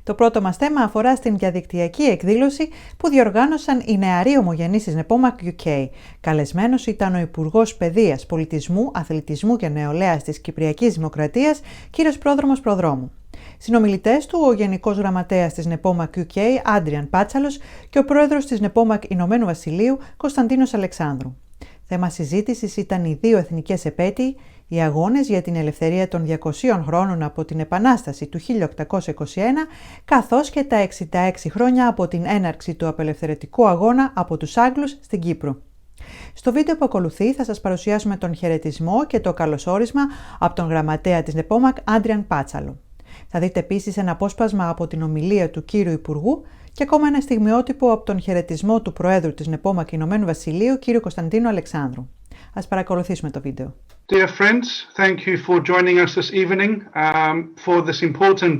Το πρώτο μας θέμα αφορά στην διαδικτυακή εκδήλωση που διοργάνωσαν οι νεαροί ομογενείς της NEPOMAK UK. Καλεσμένος ήταν ο Υπουργός Παιδείας, Πολιτισμού, Αθλητισμού και Νεολαίας της Κυπριακής Δημοκρατίας, κύριος Πρόδρομος Προδρόμου. Συνομιλητές του ο γενικός γραμματέας της NEPOMAK UK Adrian Patsalos και ο πρόεδρος της NEPOMAK Ηνωμένου Βασιλείου Κωνσταντίνος Αλεξάνδρου. Θέμα συζήτησης ήταν οι δύο εθνικές επέτειοι, οι αγώνες για την ελευθερία των 200 χρόνων από την Επανάσταση του 1821, καθώς και τα 66 χρόνια από την έναρξη του απελευθερωτικού αγώνα από τους Άγγλους στην Κύπρο. Στο βίντεο που ακολουθεί θα σας παρουσιάσουμε τον χαιρετισμό και το καλωσόρισμα από τον γραμματέα της NEPOMAK Adrian Patsalo. Θα δείτε επίσης ένα απόσπασμα από την ομιλία του κύριου Υπουργού και ακόμα ένα στιγμιότυπο από τον χαιρετισμό του Προέδρου της NEPOMAK Ηνωμένου Βασιλείου, κύριο Κωνσταντίνο Αλεξάνδρου. Ας παρακολουθήσουμε το βίντεο. Dear friends, thank you for joining us this evening for this important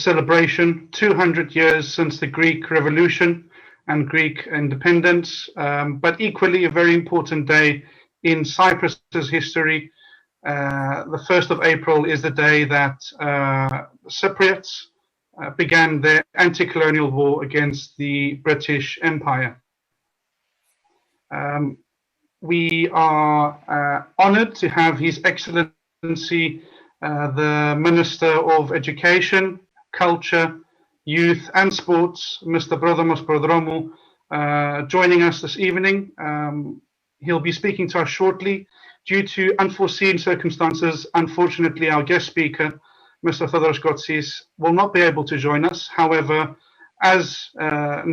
celebration, 200 years since the Greek Revolution and Greek independence, but equally a very important day in Cyprus's history. The 1st of April is the day that Cypriots began their anti-colonial war against the British Empire. We are honoured to have His Excellency, the Minister of Education, Culture, Youth and Sports, Mr. Prόδromos Prodromu, joining us this evening. He'll be speaking to us shortly. Due to unforeseen circumstances, unfortunately, our guest speaker, Mr. Theodoros Kotsis, will not be able to join us. However, as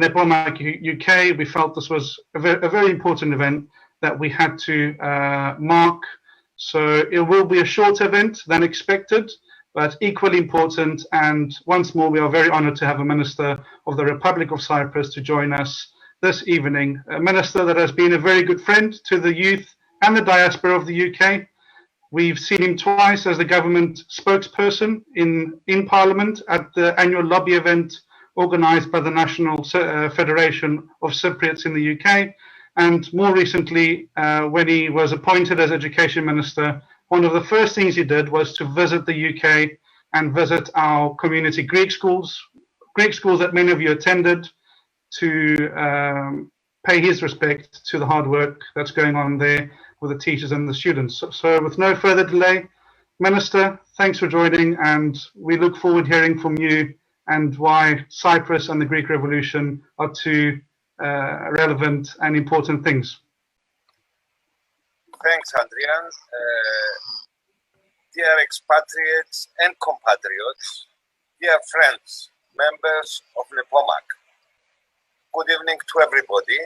NEPOMAK UK, we felt this was a very important event that we had to mark. So it will be a short event than expected, but equally important. And once more, we are very honoured to have a Minister of the Republic of Cyprus to join us this evening. A Minister that has been a very good friend to the youth and the diaspora of the UK. We've seen him twice as the government spokesperson in Parliament at the annual lobby event organised by the National Federation of Cypriots in the UK. And more recently, when he was appointed as Education Minister, one of the first things he did was to visit the UK and visit our community Greek schools that many of you attended, to pay his respect to the hard work that's going on there with the teachers and the students. So with no further delay, Minister, thanks for joining, and we look forward to hearing from you and why Cyprus and the Greek Revolution are two relevant and important things. Thanks, Adrian. Dear expatriates and compatriots, dear friends, members of NEPOMAK, good evening to everybody.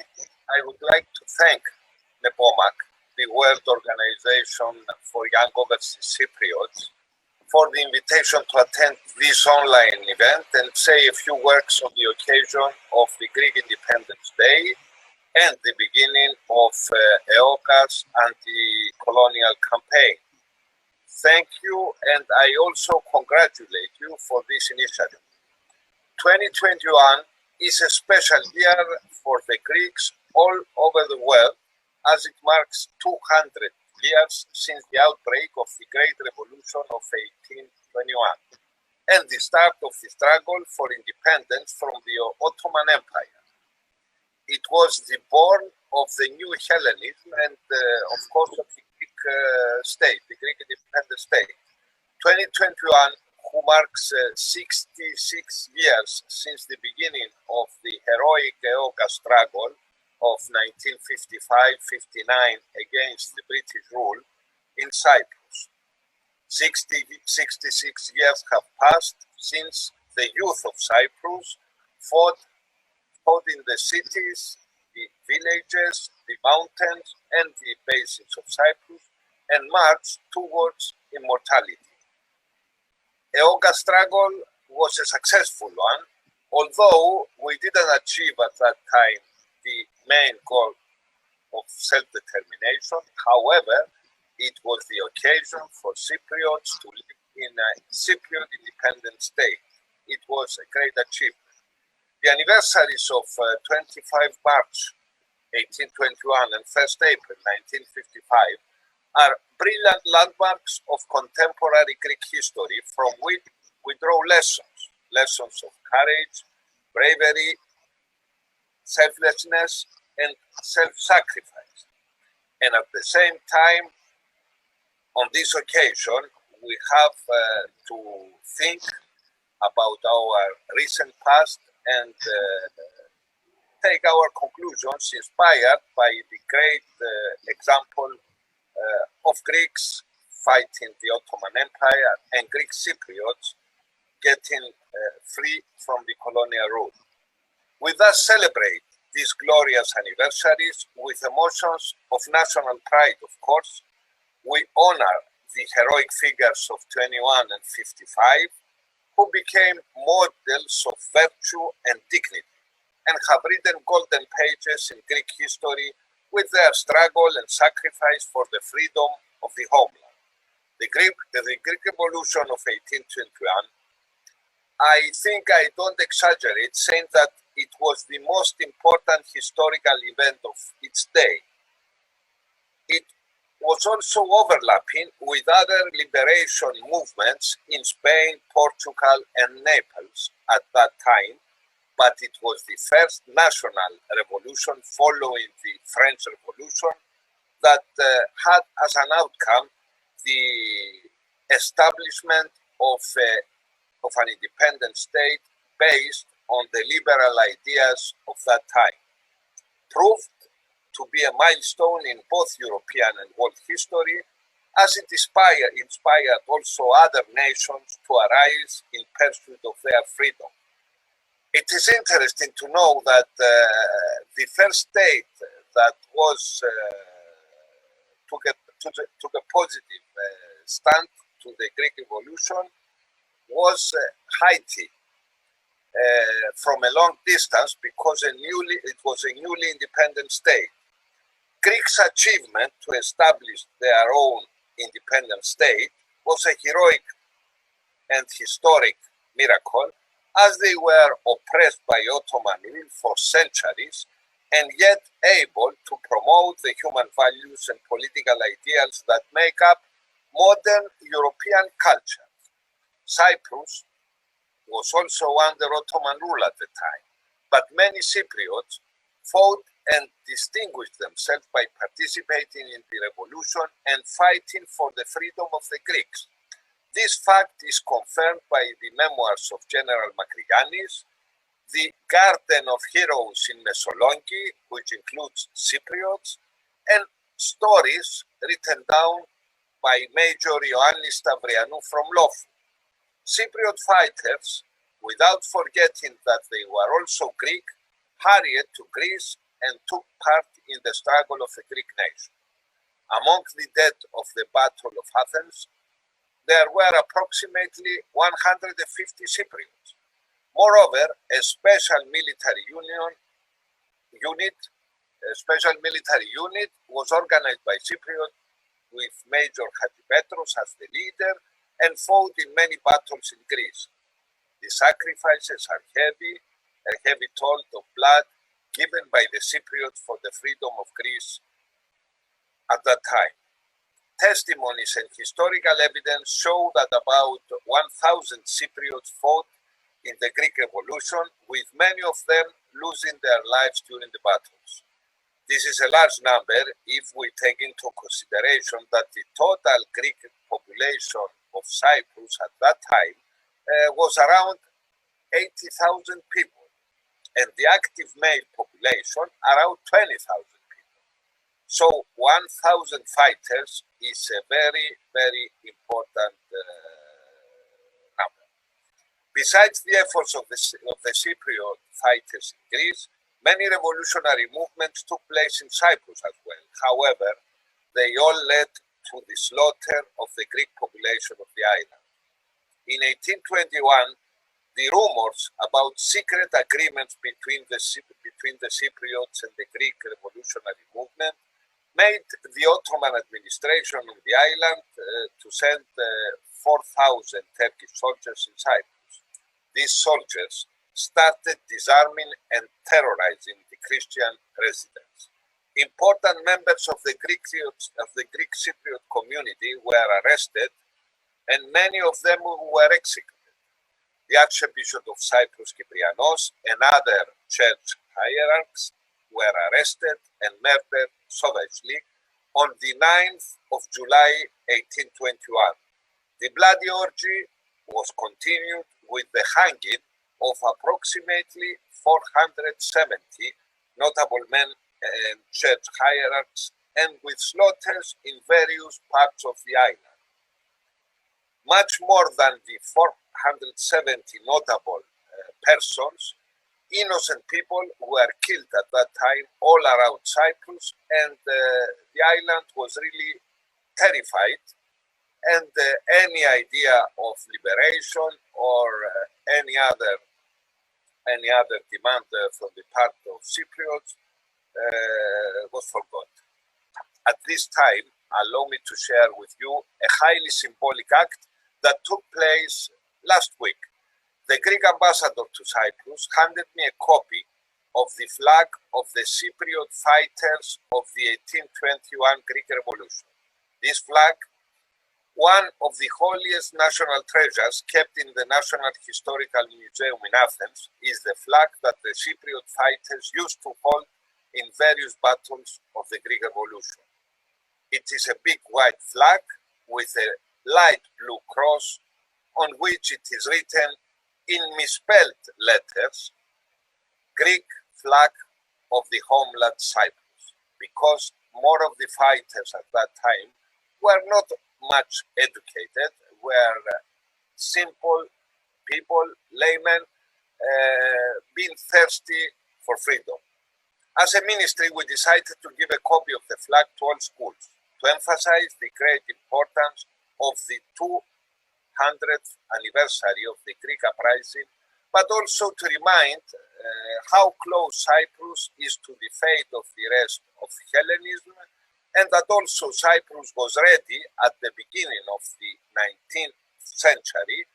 I would like to thank NEPOMAK, the World Organization for Young Overseas Cypriots, for the invitation to attend this online event and say a few words on the occasion of the Greek Independence Day and the beginning of EOKA's anti-colonial campaign. Thank you, and I also congratulate you for this initiative. 2021 is a special year for the Greeks all over the world, as it marks 200 years since the outbreak of the Great Revolution of 1821 and the start of the struggle for independence from the Ottoman Empire. It was the born of the new Hellenism and, of course, of the Greek state, the Greek independent state. 2021, who marks 66 years since the beginning of the heroic EOKA struggle of 1955-59 against the British rule in Cyprus. 66 years have passed since the youth of Cyprus fought in the cities, the villages, the mountains and the basins of Cyprus and marched towards immortality. EOKA struggle was a successful one, although we didn't achieve at that time the main goal of self-determination. However, it was the occasion for Cypriots to live in a Cypriot independent state. It was a great achievement. The anniversaries of 25 March 1821 and 1st April 1955 are brilliant landmarks of contemporary Greek history from which we draw lessons lessons of courage, bravery, selflessness, and self-sacrifice. And at the same time, on this occasion, we have to think about our recent past and take our conclusions inspired by the great example of Greeks fighting the Ottoman Empire and Greek Cypriots getting free from the colonial rule. We thus celebrate these glorious anniversaries with emotions of national pride, of course. We honor the heroic figures of 21 and 55 who became models of virtue and dignity and have written golden pages in Greek history with their struggle and sacrifice for the freedom of the homeland. The Greek Revolution of 1821, I think I don't exaggerate saying that it was the most important historical event of its day. It was also overlapping with other liberation movements in Spain, Portugal, and Naples at that time, but it was the first national revolution following the French Revolution that had as an outcome the establishment of an independent state based on the liberal ideas of that time, proved to be a milestone in both European and world history, as it inspired also other nations to arise in pursuit of their freedom. It is interesting to know that the first state that was took a positive stand to the Greek Revolution was Haiti. From a long distance, because it was a newly independent state. Greeks' achievement to establish their own independent state was a heroic and historic miracle, as they were oppressed by Ottoman rule for centuries and yet able to promote the human values and political ideals that make up modern European culture. Cyprus was also under Ottoman rule at the time, but many Cypriots fought and distinguished themselves by participating in the revolution and fighting for the freedom of the Greeks. This fact is confirmed by the memoirs of General Makrigiannis, the Garden of Heroes in Messolongi, which includes Cypriots, and stories written down by Major Ioannis Stavrianou from Lofu. Cypriot fighters, without forgetting that they were also Greek, hurried to Greece and took part in the struggle of the Greek nation. Among the dead of the Battle of Athens, there were approximately 150 Cypriots. Moreover, a special military unit was organized by Cypriot with Major Hadjipetros as the leader and fought in many battles in Greece. The sacrifices are heavy, a heavy toll of blood given by the Cypriots for the freedom of Greece at that time. Testimonies and historical evidence show that about 1,000 Cypriots fought in the Greek Revolution, with many of them losing their lives during the battles. This is a large number if we take into consideration that the total Greek population of Cyprus at that time was around 80,000 people, and the active male population around 20,000 people. So 1,000 fighters is a very, very important number. Besides the efforts of the Cypriot fighters in Greece, many revolutionary movements took place in Cyprus as well. However, they all led to the slaughter of the Greek population of the island. In 1821, the rumors about secret agreements between the Cypriots and the Greek revolutionary movement made the Ottoman administration on the island to send 4,000 Turkish soldiers in Cyprus. These soldiers started disarming and terrorizing the Christian residents. Important members of the Greek Cypriot community were arrested, and many of them were executed. the Archbishop of Cyprus Kyprianos and other church hierarchs were arrested and murdered savagely on the 9th of July 1821. The bloody orgy was continued with the hanging of approximately 470 notable men and church hierarchs, and with slaughters in various parts of the island. Much more than the 470 notable persons, innocent people were killed at that time all around Cyprus, and the island was really terrified, and any idea of liberation or any other demand from the part of Cypriots was forgotten. At this time, allow me to share with you a highly symbolic act that took place last week. The Greek ambassador to Cyprus handed me a copy of the flag of the Cypriot fighters of the 1821 Greek Revolution. This flag, one of the holiest national treasures kept in the National Historical Museum in Athens, is the flag that the Cypriot fighters used to hold in various battles of the Greek Revolution. It is a big white flag with a light blue cross on which it is written in misspelled letters, Greek flag of the homeland Cyprus, because more of the fighters at that time were not much educated, were simple people, laymen, being thirsty for freedom. As a ministry, we decided to give a copy of the flag to all schools to emphasize the great importance of the 200th anniversary of the Greek uprising, but also to remind how close Cyprus is to the fate of the rest of Hellenism, and that also Cyprus was ready at the beginning of the 19th century,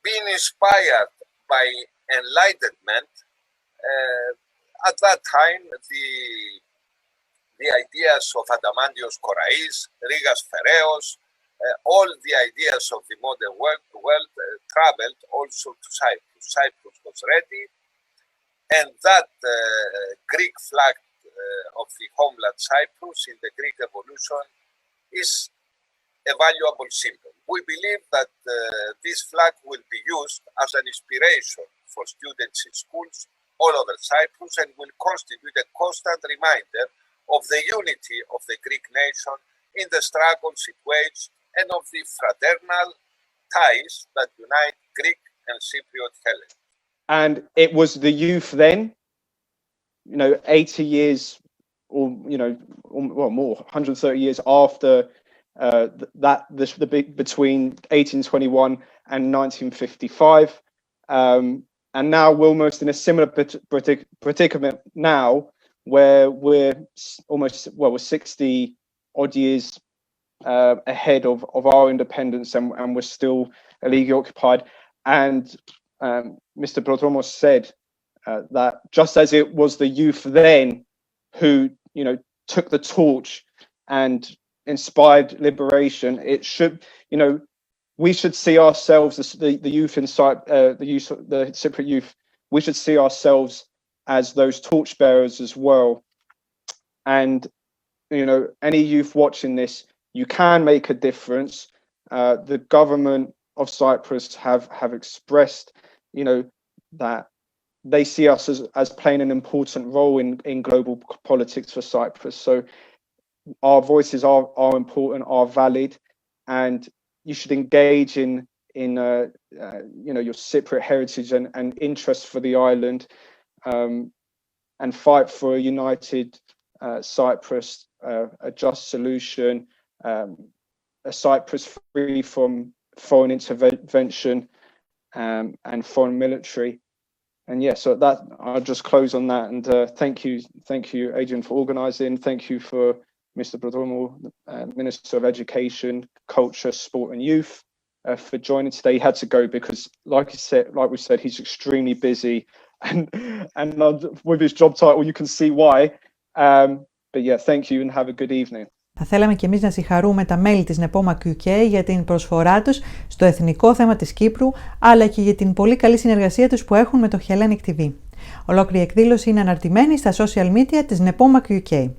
being inspired by enlightenment. At that time, the ideas of Adamantios Korais, Rigas Fereos, all the ideas of the modern world traveled also to Cyprus. Cyprus was ready, and that Greek flag of the homeland Cyprus in the Greek Revolution is a valuable symbol. We believe that this flag will be used as an inspiration for students in schools all over Cyprus and will constitute a constant reminder of the unity of the Greek nation in the struggles it waged and of the fraternal ties that unite Greek and Cypriot Hellenists. And it was the youth then, 80 years or, well, more, 130 years after the big between 1821 and 1955. And now we're almost in a similar predicament now, where we're almost, we're 60 odd years ahead of our independence, and we're still illegally occupied. And Mr. Prόδromos said that just as it was the youth then who, took the torch and inspired liberation, it should, we should see ourselves as the youth inside the Cypriot youth. We should see ourselves as those torchbearers as well. And any youth watching this, you can make a difference. The government of Cyprus have expressed, that they see us as playing an important role in global politics for Cyprus. So our voices are important, are valid, and you should engage in your Cypriot heritage and interest for the island, and fight for a united Cyprus, a just solution, a Cyprus free from foreign intervention and foreign military. And yeah, so that I'll just close on that. And thank you, Adrian, for organising. Thank you for Mr. Prόδromou, Minister of Education, Culture, Sport and Youth, for joining today. He had to go because, like we said, he's extremely busy, and with his job title, you can see why. But yeah, thank you and have a good evening. Θα θέλαμε και εμείς να συγχαρούμε τα μέλη της NEPOMAK UK για την προσφορά τους στο εθνικό θέμα της Κύπρου, αλλά και για την πολύ καλή συνεργασία τους που έχουν με το Hellenic TV. Ολόκληρη εκδήλωση είναι αναρτημένη στα social media της NEPOMAK UK.